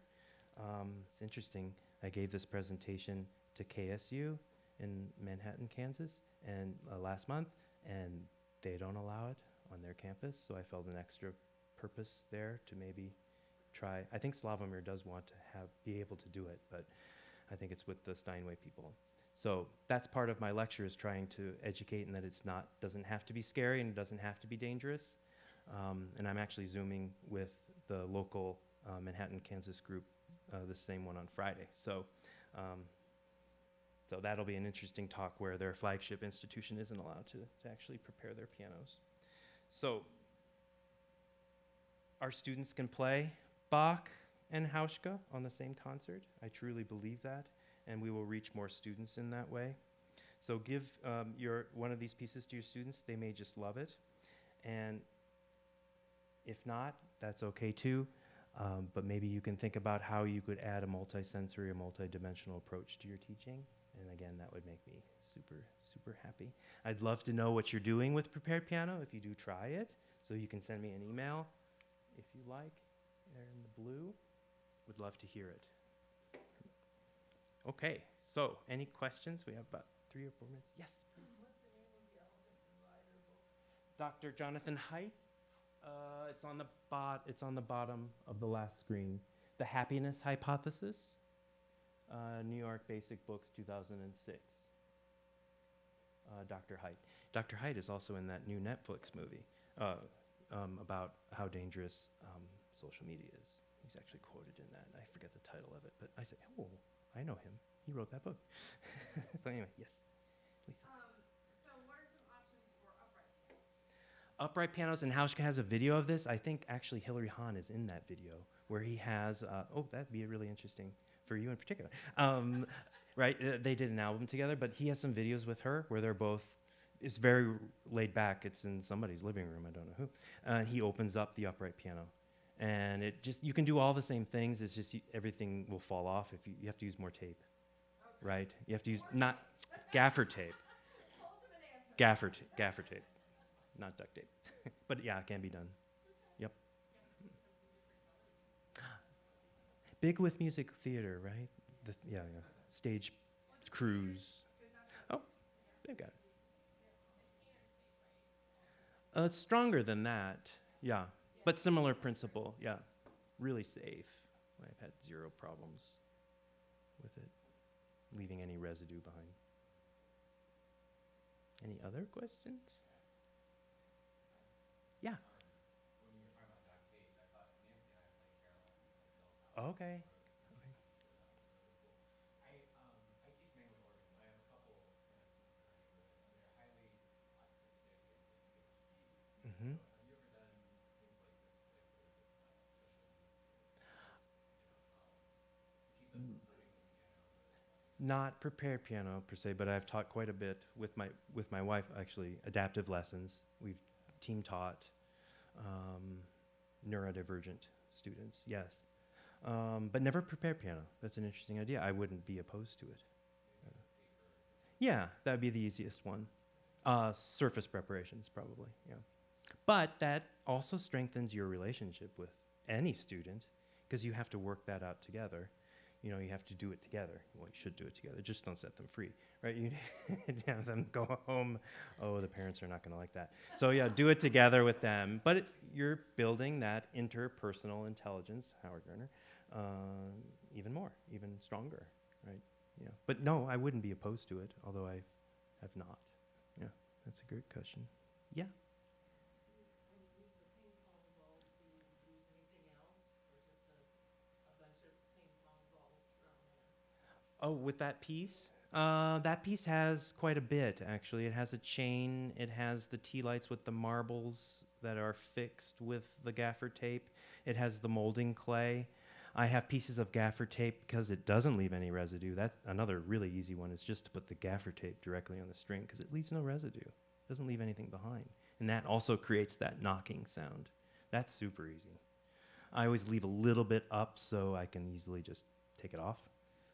It's interesting, I gave this presentation to KSU in Manhattan, Kansas, and last month, and they don't allow it on their campus, so I felt an extra purpose there to maybe try. I think Slavomir does want to be able to do it, but I think it's with the Steinway people. So that's part of my lecture, is trying to educate in that doesn't have to be scary and it doesn't have to be dangerous. And I'm actually Zooming with the local Manhattan, Kansas group, the same one on Friday. So that'll be an interesting talk where their flagship institution isn't allowed to actually prepare their pianos. So our students can play Bach and Hauschka on the same concert. I truly believe that, and we will reach more students in that way. So give one of these pieces to your students. They may just love it. And if not, that's okay too. But maybe you can think about how you could add a multi-sensory or multi-dimensional approach to your teaching. And again, that would make me super, super happy. I'd love to know what you're doing with prepared piano if you do try it. So you can send me an email if you like. There in the blue. Would love to hear it. Okay, so any questions? We have about 3 or 4 minutes. Yes? What's the name of the elephant provider book? Dr. Jonathan Haidt. It's on the bottom of the last screen. The Happiness Hypothesis. New York Basic Books, 2006. Dr. Haidt. Dr. Haidt is also in that new Netflix movie about how dangerous social media is. He's actually quoted in that. I forget the title of it, but I said, oh, I know him. He wrote that book. So anyway, yes. Lisa. So what are some options for upright pianos? Upright pianos, and Hauschka has a video of this. I think actually Hilary Hahn is in that video where he has, that'd be really interesting for you in particular. Right, they did an album together, but he has some videos with her where they're both, it's very laid back. It's in somebody's living room, I don't know who. He opens up the upright piano. And you can do all the same things, it's just everything will fall off if you have to use more tape. Okay. right? You have to use not gaffer tape. Gaffer tape, not duct tape. But yeah, it can be done. Yep. Big with music theater, right? Yeah. Stage crews. Oh, they've got it. It's stronger than that, yeah. But similar principle, yeah. Really safe. I've had 0 problems with it, leaving any residue behind. Any other questions? Yeah. When you were talking about duct tape, I thought Nancy and I played Caroline built out. Okay. I teach manual organ. I have a couple students that I work with, and they're highly autistic and ADHD. Mm-hmm. Have you ever done things like this, like with special needs students, to keep them from hurting the piano? Not prepared piano per se, but I've taught quite a bit with my wife, actually, adaptive lessons. We've team taught neurodivergent students, yes. But never prepared piano. That's an interesting idea. I wouldn't be opposed to it. Yeah, that would be the easiest one. Surface preparations, probably, yeah. But that also strengthens your relationship with any student, because you have to work that out together. You have to do it together. Well, you should do it together. Just don't set them free, right? You have them go home. Oh, the parents are not going to like that. So yeah, do it together with them. But you're building that interpersonal intelligence, Howard Gardner, even more, even stronger, right? Yeah. But no, I wouldn't be opposed to it, although I have not. Yeah, that's a great question. Yeah. When you use the ping pong balls, do you use anything else, or just a bunch of ping pong balls thrown in? Oh, with that piece? That piece has quite a bit, actually. It has a chain. It has the tea lights with the marbles that are fixed with the gaffer tape. It has the molding clay. I have pieces of gaffer tape because it doesn't leave any residue. That's another really easy one, is just to put the gaffer tape directly on the string because it leaves no residue. It doesn't leave anything behind. And that also creates that knocking sound. That's super easy. I always leave a little bit up so I can easily just take it off.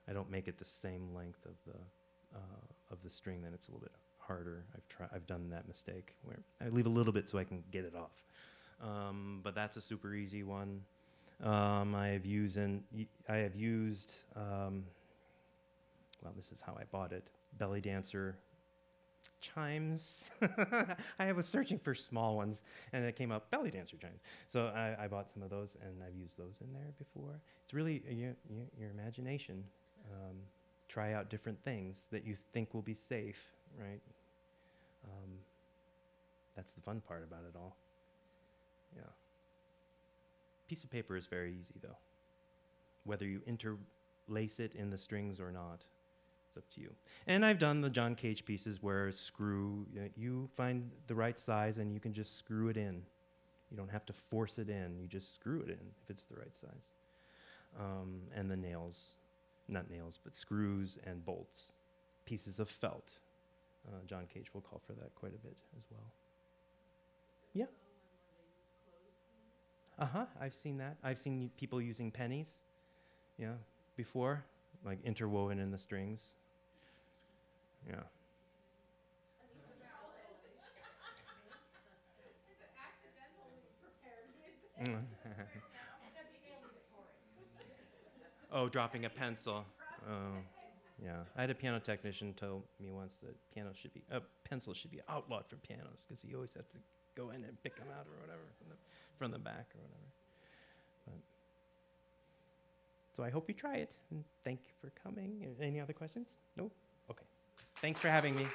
I don't make it the same length of the string, then it's a little bit harder. I've done that mistake where I leave a little bit so I can get it off. But that's a super easy one. I have used, well, this is how I bought it, belly dancer chimes. I was searching for small ones, and it came up belly dancer chimes. So I bought some of those, and I've used those in there before. It's really your imagination. Try out different things that you think will be safe, right? That's the fun part about it all. Yeah. Piece of paper is very easy, though. Whether you interlace it in the strings or not, it's up to you. And I've done the John Cage pieces where you find the right size and you can just screw it in. You don't have to force it in. You just screw it in if it's the right size. And the nails, not nails, but screws and bolts, pieces of felt. John Cage will call for that quite a bit as well. Yeah. I've seen that. I've seen people using pennies, yeah, before, like interwoven in the strings. Yeah. Is it accidentally prepared music? That'd be valedictorian. Oh, dropping a pencil. Oh, yeah. I had a piano technician tell me once that pencils should be outlawed from pianos because you always have to go in and pick them out or whatever from the back or whatever. So I hope you try it, and thank you for coming. Any other questions? No? Okay. Thanks for having me.